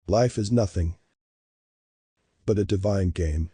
Life is nothing but a divine game.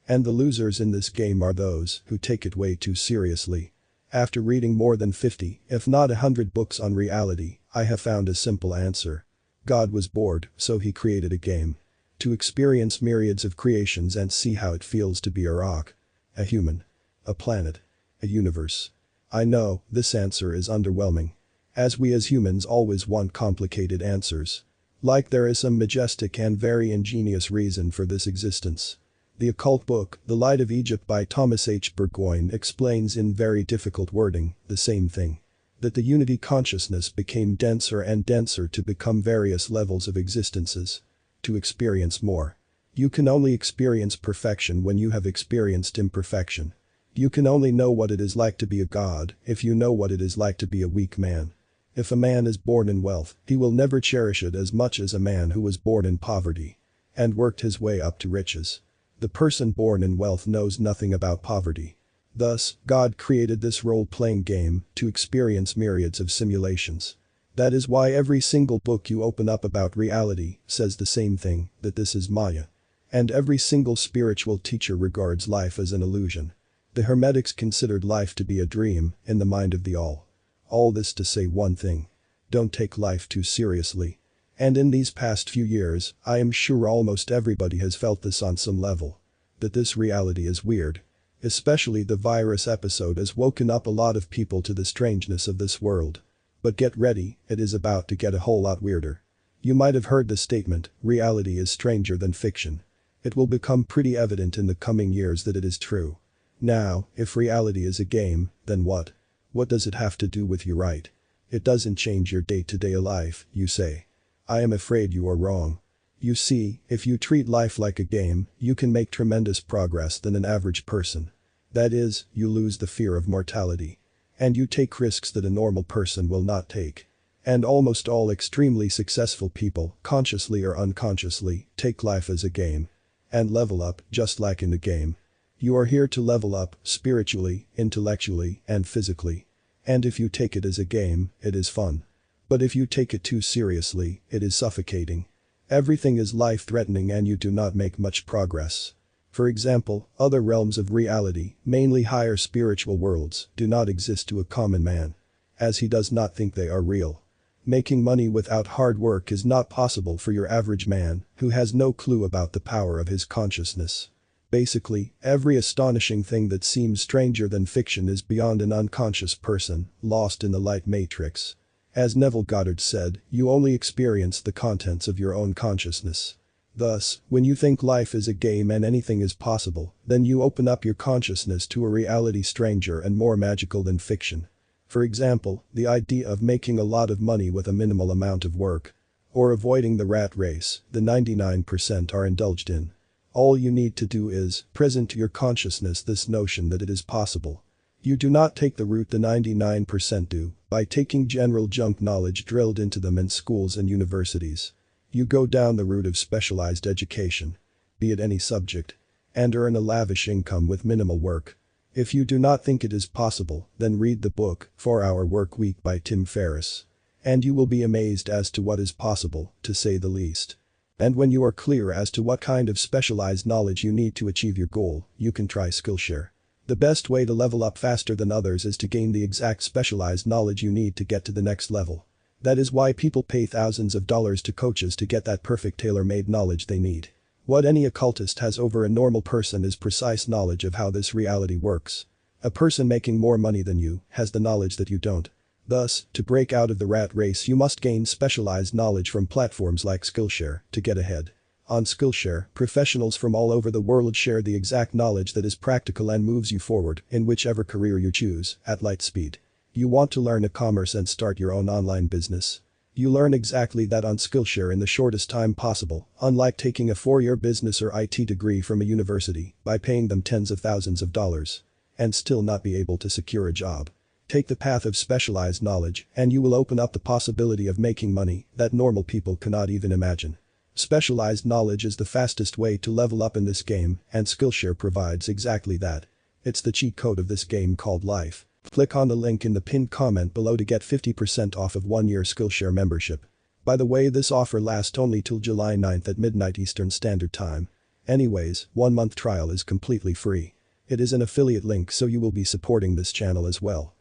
And the losers in this game are those who take it way too seriously. After reading more than 50, if not 100 books on reality, I have found a simple answer. God was bored, so he created a game. To experience myriads of creations and see how it feels to be a rock, a human, a planet, a universe. I know, this answer is underwhelming. As we as humans always want complicated answers. Like there is some majestic and very ingenious reason for this existence. The occult book, The Light of Egypt by Thomas H. Burgoyne explains in very difficult wording the same thing. That the unity consciousness became denser and denser to become various levels of existences. To experience more. You can only experience perfection when you have experienced imperfection. You can only know what it is like to be a god if you know what it is like to be a weak man. If a man is born in wealth, he will never cherish it as much as a man who was born in poverty and worked his way up to riches. The person born in wealth knows nothing about poverty. Thus, God created this role-playing game to experience myriads of simulations. That is why every single book you open up about reality says the same thing, that this is Maya. And every single spiritual teacher regards life as an illusion. The Hermetics considered life to be a dream in the mind of the all. All this to say one thing. Don't take life too seriously. And in these past few years, I am sure almost everybody has felt this on some level. That this reality is weird. Especially the virus episode has woken up a lot of people to the strangeness of this world. But get ready, it is about to get a whole lot weirder. You might have heard the statement, reality is stranger than fiction. It will become pretty evident in the coming years that it is true. Now, if reality is a game, then what? What does it have to do with you, right? It doesn't change your day-to-day life, you say. I am afraid you are wrong. You see, if you treat life like a game, you can make tremendous progress than an average person. That is, you lose the fear of mortality. And you take risks that a normal person will not take. And almost all extremely successful people, consciously or unconsciously, take life as a game. And level up, just like in the game. You are here to level up, spiritually, intellectually, and physically. And if you take it as a game, it is fun. But if you take it too seriously, it is suffocating. Everything is life-threatening and you do not make much progress. For example, other realms of reality, mainly higher spiritual worlds, do not exist to a common man. As he does not think they are real. Making money without hard work is not possible for your average man, who has no clue about the power of his consciousness. Basically, every astonishing thing that seems stranger than fiction is beyond an unconscious person, lost in the light matrix. As Neville Goddard said, you only experience the contents of your own consciousness. Thus, when you think life is a game and anything is possible, then you open up your consciousness to a reality stranger and more magical than fiction. For example, the idea of making a lot of money with a minimal amount of work. Or avoiding the rat race, the 99% are indulged in. All you need to do is present to your consciousness this notion that it is possible. You do not take the route the 99% do, by taking general junk knowledge drilled into them in schools and universities. You go down the route of specialized education. Be it any subject. And earn a lavish income with minimal work. If you do not think it is possible, then read the book, 4-Hour Work Week by Tim Ferriss. And you will be amazed as to what is possible, to say the least. And when you are clear as to what kind of specialized knowledge you need to achieve your goal, you can try SkillShare. The best way to level up faster than others is to gain the exact specialized knowledge you need to get to the next level. That is why people pay thousands of dollars to coaches to get that perfect tailor-made knowledge they need. What any occultist has over a normal person is precise knowledge of how this reality works. A person making more money than you has the knowledge that you don't. Thus, to break out of the rat race you must gain specialized knowledge from platforms like SkillShare to get ahead. On SkillShare, professionals from all over the world share the exact knowledge that is practical and moves you forward in whichever career you choose, at light speed. You want to learn e-commerce and start your own online business? You learn exactly that on SkillShare in the shortest time possible, unlike taking a 4-year business or IT degree from a university by paying them tens of thousands of dollars. And still not be able to secure a job. Take the path of specialized knowledge and you will open up the possibility of making money that normal people cannot even imagine. Specialized knowledge is the fastest way to level up in this game, and SkillShare provides exactly that. It's the cheat code of this game called life. Click on the link in the pinned comment below to get 50% off of 1-year SkillShare membership. By the way, this offer lasts only till July 9th at midnight Eastern Standard Time. Anyways, 1 month trial is completely free. It is an affiliate link, so you will be supporting this channel as well.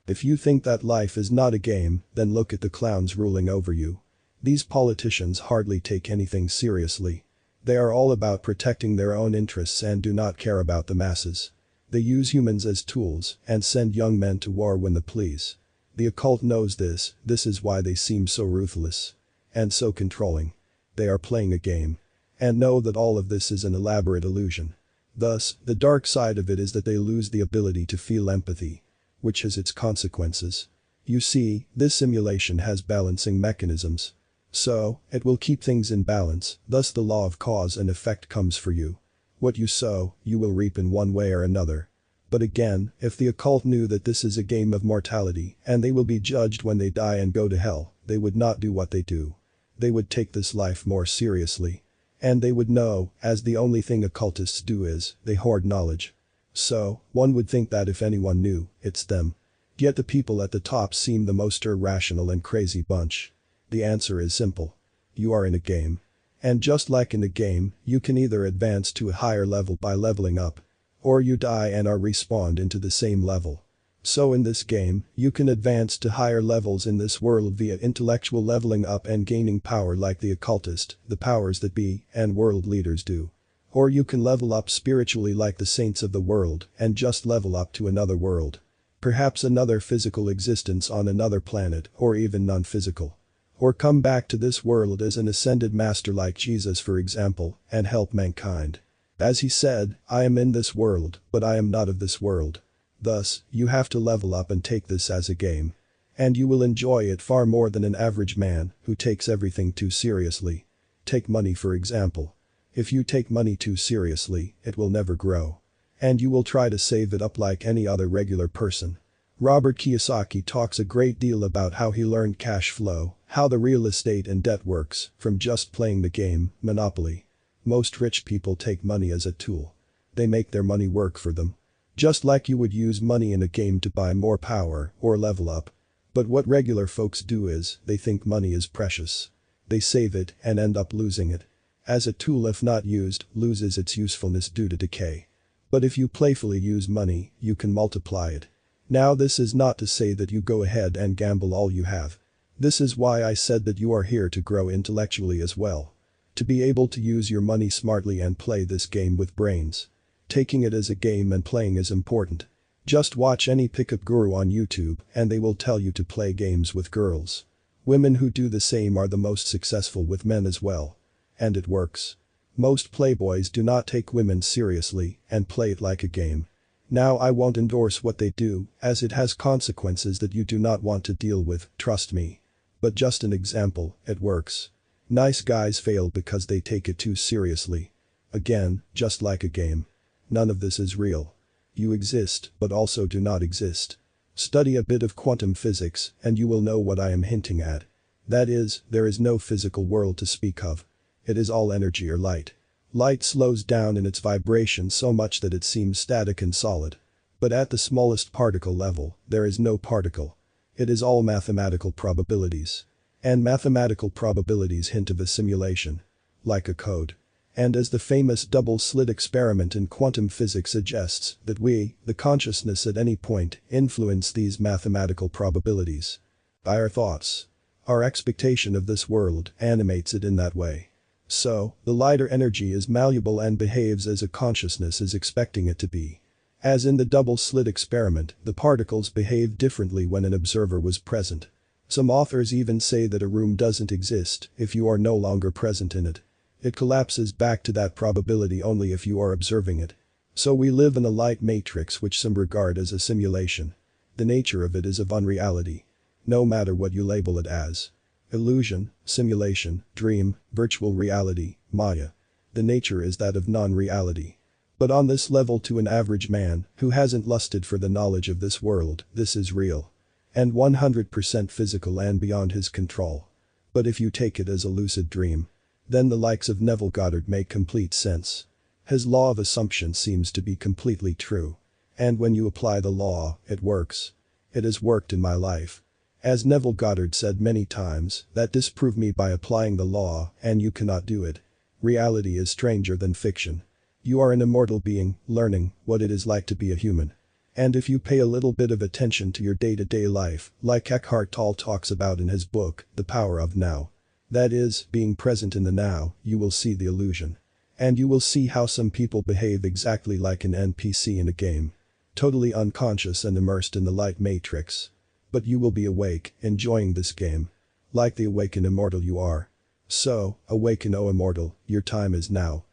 If you think that life is not a game, then look at the clowns ruling over you. These politicians hardly take anything seriously. They are all about protecting their own interests and do not care about the masses. They use humans as tools and send young men to war when they please. The occult knows this is why they seem so ruthless and so controlling. They are playing a game and know that all of this is an elaborate illusion. Thus, the dark side of it is that they lose the ability to feel empathy, which has its consequences. You see, this simulation has balancing mechanisms. So, it will keep things in balance, thus the law of cause and effect comes for you. What you sow, you will reap in one way or another. But again, if the occult knew that this is a game of mortality and they will be judged when they die and go to hell, they would not do what they do. They would take this life more seriously. And they would know, as the only thing occultists do is, they hoard knowledge. So, one would think that if anyone knew, it's them. Yet the people at the top seem the most irrational and crazy bunch. The answer is simple. You are in a game. And just like in a game, you can either advance to a higher level by leveling up, or you die and are respawned into the same level. So in this game, you can advance to higher levels in this world via intellectual leveling up and gaining power like the occultist, the powers that be, and world leaders do. Or you can level up spiritually like the saints of the world and just level up to another world. Perhaps another physical existence on another planet or even non-physical. Or come back to this world as an ascended master like Jesus, for example, and help mankind. As he said, I am in this world, but I am not of this world. Thus, you have to level up and take this as a game. And you will enjoy it far more than an average man who takes everything too seriously. Take money for example. If you take money too seriously, it will never grow. And you will try to save it up like any other regular person. Robert Kiyosaki talks a great deal about how he learned cash flow, how the real estate and debt works, from just playing the game, Monopoly. Most rich people take money as a tool. They make their money work for them. Just like you would use money in a game to buy more power or level up. But what regular folks do is, they think money is precious. They save it and end up losing it. As a tool, if not used, loses its usefulness due to decay. But if you playfully use money, you can multiply it. Now this is not to say that you go ahead and gamble all you have. This is why I said that you are here to grow intellectually as well. To be able to use your money smartly and play this game with brains. Taking it as a game and playing is important. Just watch any pickup guru on YouTube and they will tell you to play games with girls. Women who do the same are the most successful with men as well. And it works. Most playboys do not take women seriously and play it like a game. Now I won't endorse what they do, as it has consequences that you do not want to deal with, trust me. But just an example, it works. Nice guys fail because they take it too seriously. Again, just like a game. None of this is real. You exist, but also do not exist. Study a bit of quantum physics and you will know what I am hinting at. That is, there is no physical world to speak of. It is all energy or light. Light slows down in its vibration so much that it seems static and solid. But at the smallest particle level, there is no particle. It is all mathematical probabilities. And mathematical probabilities hint of a simulation. Like a code. And as the famous double-slit experiment in quantum physics suggests, that we, the consciousness at any point, influence these mathematical probabilities. By our thoughts. Our expectation of this world animates it in that way. So, the lighter energy is malleable and behaves as a consciousness is expecting it to be. As in the double-slit experiment, the particles behave differently when an observer was present. Some authors even say that a room doesn't exist if you are no longer present in it. It collapses back to that probability only if you are observing it. So we live in a light matrix which some regard as a simulation. The nature of it is of unreality. No matter what you label it as. Illusion, simulation, dream, virtual reality, Maya. The nature is that of non-reality. But on this level, to an average man who hasn't lusted for the knowledge of this world, this is real. And 100% physical and beyond his control. But if you take it as a lucid dream, then the likes of Neville Goddard make complete sense. His law of assumption seems to be completely true. And when you apply the law, it works. It has worked in my life. As Neville Goddard said many times, that disprove me by applying the law, and you cannot do it. Reality is stranger than fiction. You are an immortal being, learning what it is like to be a human. And if you pay a little bit of attention to your day-to-day life, like Eckhart Tolle talks about in his book, The Power of Now. That is, being present in the now, you will see the illusion. And you will see how some people behave exactly like an NPC in a game. Totally unconscious and immersed in the light matrix. But you will be awake, enjoying this game. Like the awakened immortal you are. So, awaken, O immortal, your time is now.